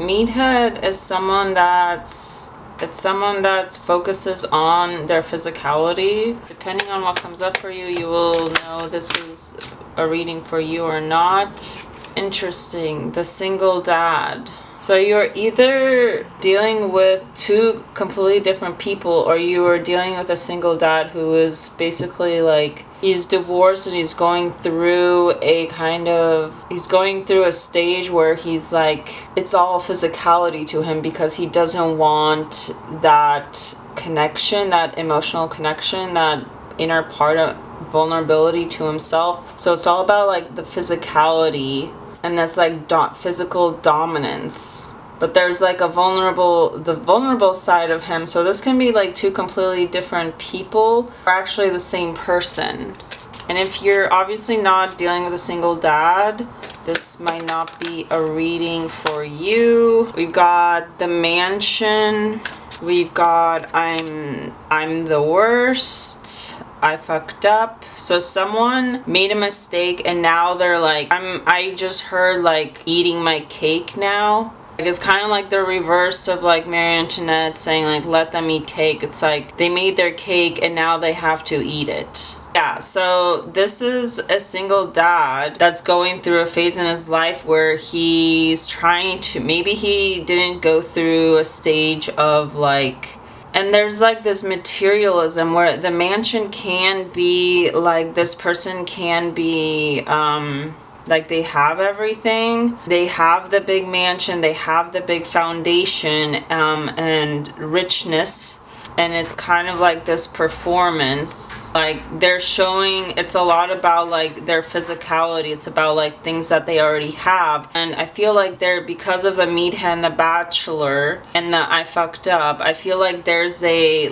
Meathead is someone that focuses on their physicality. Depending on what comes up for you, you will know this is a reading for you or not. Interesting. The single dad. So you're either dealing with two completely different people, or you are dealing with a single dad who is basically like, he's divorced and he's going through a stage where he's like, it's all physicality to him because he doesn't want that connection, that emotional connection, that inner part of vulnerability to himself. So it's all about like the physicality and this like physical dominance. But there's like the vulnerable side of him. So this can be like two completely different people, or actually the same person. And if you're obviously not dealing with a single dad, this might not be a reading for you. We've got the mansion. We've got I'm the worst. I fucked up. So someone made a mistake and now they're like, I just heard like eating my cake now. Like it's kind of like the reverse of like Marie Antoinette saying like, let them eat cake. It's like they made their cake and now they have to eat it. Yeah, so this is a single dad that's going through a phase in his life where he's trying to, maybe he didn't go through a stage of like, and there's like this materialism where the mansion can be like, this person can be like they have everything. They have the big mansion, they have the big foundation and richness. And it's kind of like this performance, like they're showing, it's a lot about like their physicality. It's about like things that they already have. And I feel like they're, because of the meathead and the bachelor and the I fucked up, I feel like there's a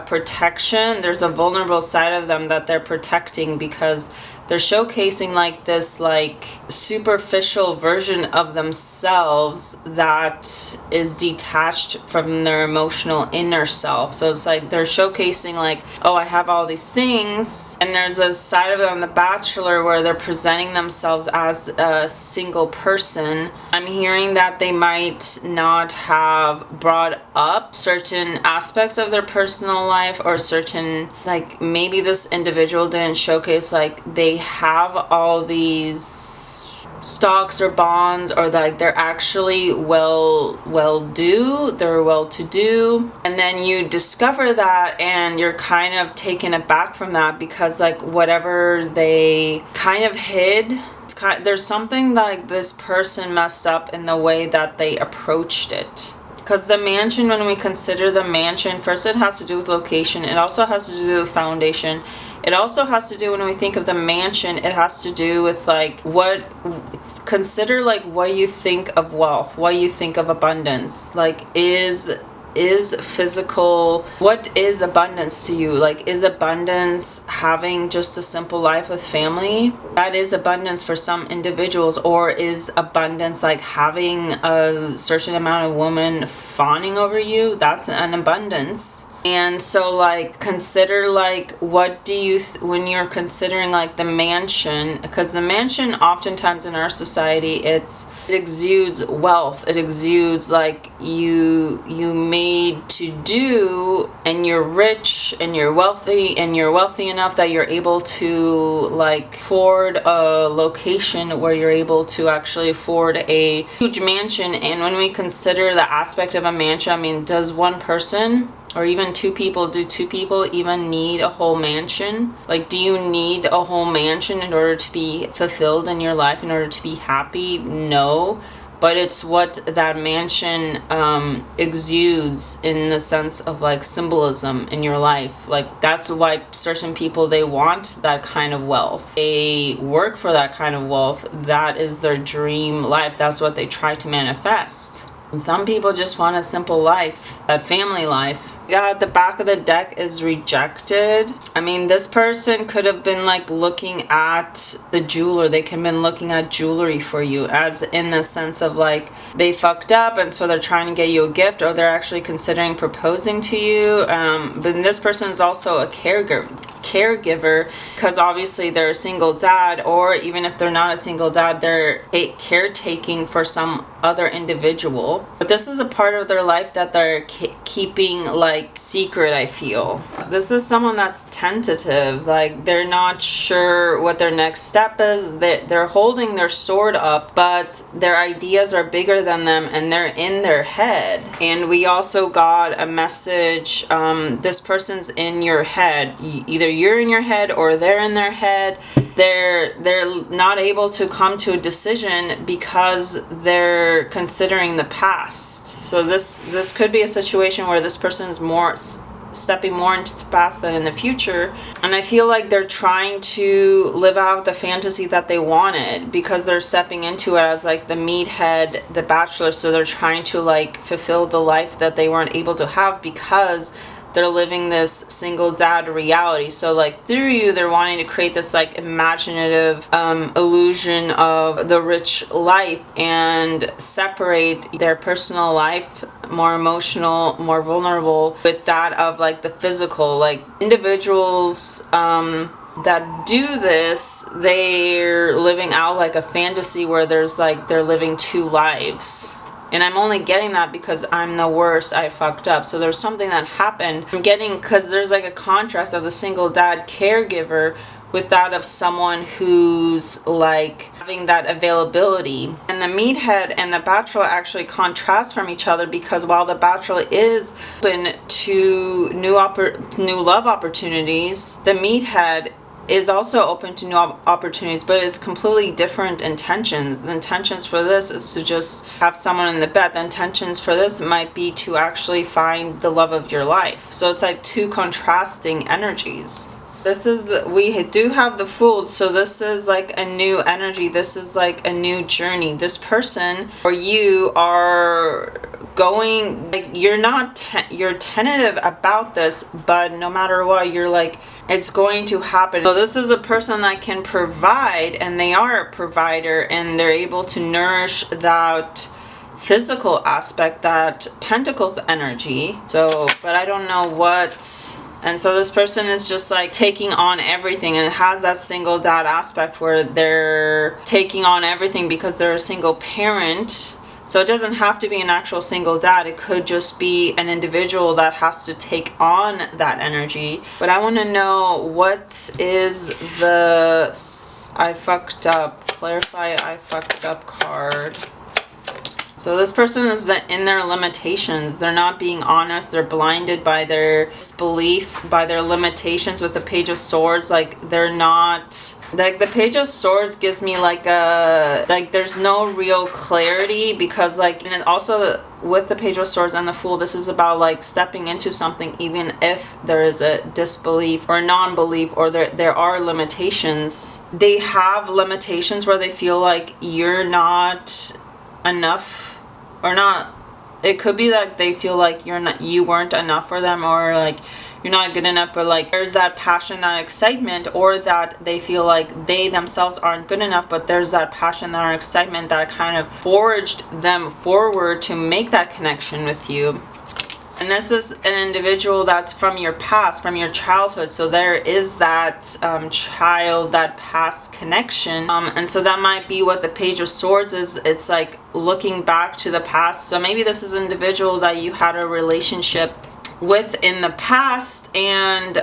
protection, there's a vulnerable side of them that they're protecting, because they're showcasing like this like superficial version of themselves that is detached from their emotional inner self. So it's like they're showcasing like, oh, I have all these things. And there's a side of them, The Bachelor, where they're presenting themselves as a single person. I'm hearing that they might not have brought up certain aspects of their personal life, or certain, like maybe this individual didn't showcase like they have all these stocks or bonds, or like they're actually they're well to do, and then you discover that and you're kind of taken aback from that, because like whatever they kind of hid, there's something like this person messed up in the way that they approached it. Because the mansion, when we consider the mansion, first it has to do with location. It also has to do with foundation. It also has to do, when we think of the mansion, it has to do with like consider like what you think of wealth, what you think of abundance. Like is physical, what is abundance to you? Like, is abundance having just a simple life with family? That is abundance for some individuals. Or is abundance like having a certain amount of women fawning over you? That's an abundance. And so like consider like, what do you when you're considering like the mansion, because the mansion oftentimes in our society, it exudes wealth. It exudes like you made to do, and you're rich and you're wealthy enough that you're able to like afford a location where you're able to actually afford a huge mansion. And when we consider the aspect of a mansion, I mean, does one person or even two people, do two people even need a whole mansion? Like, do you need a whole mansion in order to be fulfilled in your life, in order to be happy? No. But it's what that mansion exudes in the sense of like symbolism in your life. Like, that's why certain people, they want that kind of wealth. They work for that kind of wealth. That is their dream life. That's what they try to manifest. And some people just want a simple life, that family life. Yeah, the back of the deck is rejected. I mean, this person could have been like looking at the jeweler. They could have been looking at jewelry for you, as in the sense of like they fucked up and so they're trying to get you a gift, or they're actually considering proposing to you. But this person is also a caregiver, because obviously they're a single dad, or even if they're not a single dad, they're caretaking for some other individual. But this is a part of their life that they're keeping like secret, I feel. This is someone that's tentative, like they're not sure what their next step is. They're holding their sword up, but their ideas are bigger than them and they're in their head. And we also got a message, this person's in your head. Either you're in your head or they're in their head. They're not able to come to a decision because they're considering the past. So this could be a situation where this person is stepping more into the past than in the future. And I feel like they're trying to live out the fantasy that they wanted because they're stepping into it as like the meathead, the bachelor. So they're trying to like fulfill the life that they weren't able to have because they're living this single dad reality. So like through you, they're wanting to create this like imaginative illusion of the rich life and separate their personal life, more emotional, more vulnerable, with that of like the physical. Like individuals that do this, they're living out like a fantasy where there's like they're living two lives. And I'm only getting that because I'm the worst, I fucked up. So there's something that happened. I'm getting, because there's like a contrast of the single dad caregiver with that of someone who's like having that availability. And the meathead and the bachelor actually contrast from each other, because while the bachelor is open to new love opportunities, the meathead is also open to new opportunities, but it's completely different intentions. The intentions for this is to just have someone in the bed. The intentions for this might be to actually find the love of your life. So it's like two contrasting energies. This is we do have the Fool, so this is like a new energy. This is like a new journey. This person or you are going, like, you're not you're tentative about this, but no matter what, you're like, it's going to happen. So this is a person that can provide, and they are a provider, and they're able to nourish that physical aspect, that Pentacles energy. So, but I don't know what. And so this person is just like taking on everything, and it has that single dad aspect where they're taking on everything because they're a single parent. So it doesn't have to be an actual single dad. It could just be an individual that has to take on that energy. But I want to know, what is the I fucked up, clarify I fucked up card. So this person is in their limitations. They're not being honest. They're blinded by their disbelief, by their limitations with the Page of Swords. Like, they're not... Like, the Page of Swords gives me like a... Like, there's no real clarity, because like... And also with the Page of Swords and the Fool, this is about like stepping into something even if there is a disbelief or non-belief, or there are limitations. They have limitations where they feel like you're not enough. Or not, it could be that they feel like you weren't enough for them, or like you're not good enough, but like there's that passion, that excitement, or that they feel like they themselves aren't good enough, but there's that passion, that excitement that kind of forged them forward to make that connection with you. And this is an individual that's from your past, from your childhood. So there is that child, that past connection. And so that might be what the Page of Swords is. It's like looking back to the past. So maybe this is an individual that you had a relationship with in the past, and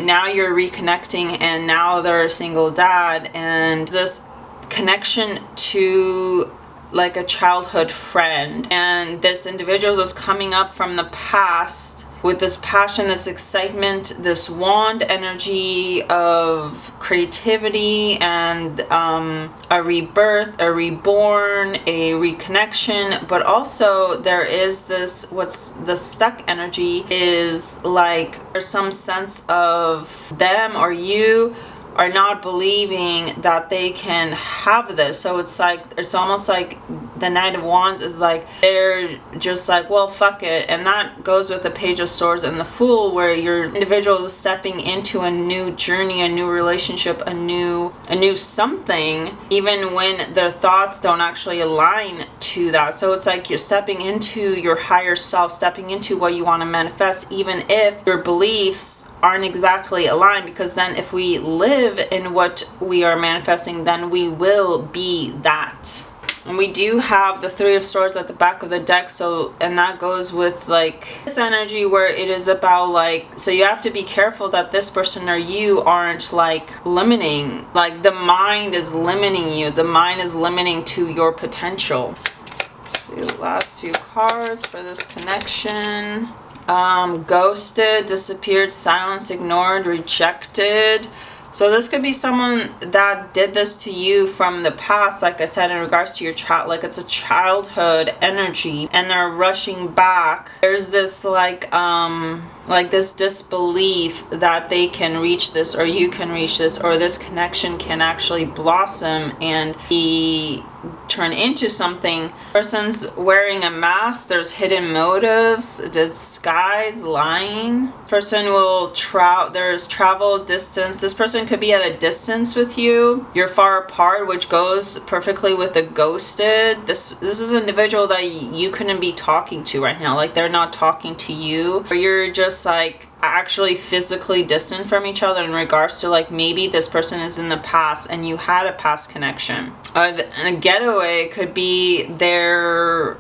now you're reconnecting, and now they're a single dad. And this connection to like a childhood friend, and this individual is coming up from the past with this passion, this excitement, this wand energy of creativity and a rebirth, a reborn, a reconnection. But also there is this, what's the stuck energy is like there's some sense of them or you are not believing that they can have this. So it's like, it's almost like the Knight of Wands is like, they're just like, well, fuck it. And that goes with the Page of Swords and the Fool, where your individual is stepping into a new journey, a new relationship, a new something, even when their thoughts don't actually align to that. So it's like you're stepping into your higher self, stepping into what you want to manifest, even if your beliefs aren't exactly aligned, because then if we live in what we are manifesting, then we will be that. And we do have the Three of Swords at the back of the deck, so, and that goes with like this energy where it is about like, so you have to be careful that this person or you aren't like limiting, like the mind is limiting you, the mind is limiting to your potential. So the last few cards for this connection. Ghosted, disappeared, silenced, ignored, rejected. So this could be someone that did this to you from the past, like I said, in regards to your child, like it's a childhood energy, and they're rushing back. There's this like this disbelief that they can reach this, or you can reach this, or this connection can actually blossom and be turn into something. Person's wearing a mask, there's hidden motives, disguise, lying. Person will there's travel, distance. This person could be at a distance with you. You're far apart, which goes perfectly with the ghosted. This is an individual that you couldn't be talking to right now. Like they're not talking to you, or you're just like actually physically distant from each other in regards to like maybe this person is in the past and you had a past connection. A getaway could be they're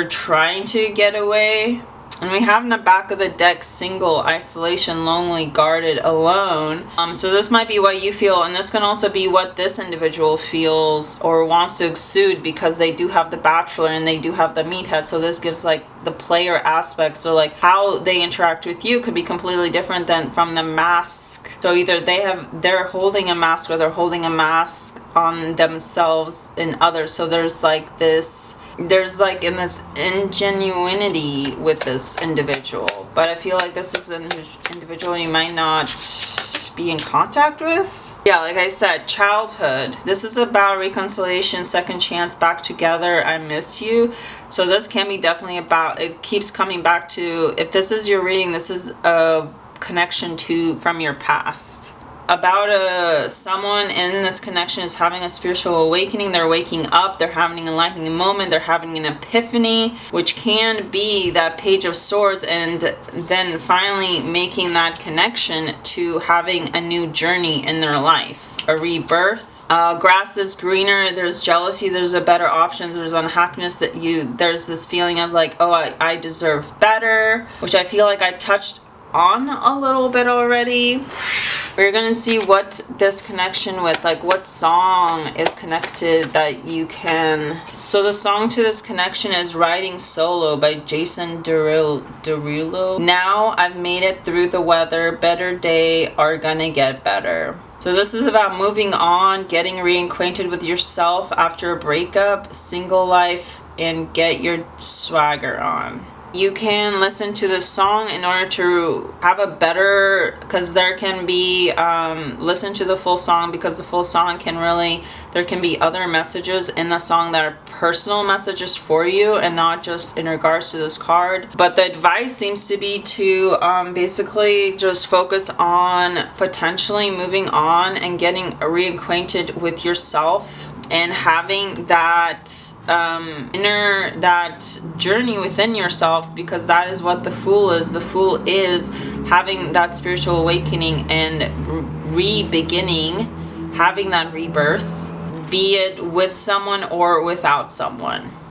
trying to get away. And we have in the back of the deck single, isolation, lonely, guarded, alone. So this might be what you feel, and this can also be what this individual feels or wants to exude, because they do have the Bachelor and they do have the meathead. So this gives like the player aspect. So like how they interact with you could be completely different than from the mask. So either they're holding a mask, or they're holding a mask on themselves and others. So there's like this in this ingenuity with this individual, but I feel like this is an individual you might not be in contact with. Yeah, like I said, childhood. This is about reconciliation, second chance, back together, I miss you. So this can be definitely about, it keeps coming back to, if this is your reading, this is a connection from your past. About someone in this connection is having a spiritual awakening. They're waking up, they're having an enlightening moment, they're having an epiphany, which can be that Page of Swords, and then finally making that connection to having a new journey in their life, a rebirth. Grass is greener, there's jealousy, there's a better option, there's unhappiness, there's this feeling of like, oh, I deserve better, which I feel like I touched on a little bit already. We're gonna see what this connection with, like what song is connected that you can. So the song to this connection is Riding Solo by Jason Derulo. Now I've made it through the weather, better day are gonna get better. So this is about moving on, getting reacquainted with yourself after a breakup, single life, and get your swagger on. You can listen to this song in order to have a better, because there can be, listen to the full song, because the full song can really, there can be other messages in the song that are personal messages for you and not just in regards to this card. But the advice seems to be to basically just focus on potentially moving on and getting reacquainted with yourself, and having that that journey within yourself, because that is what the Fool is. The Fool is having that spiritual awakening and re-beginning, having that rebirth, be it with someone or without someone.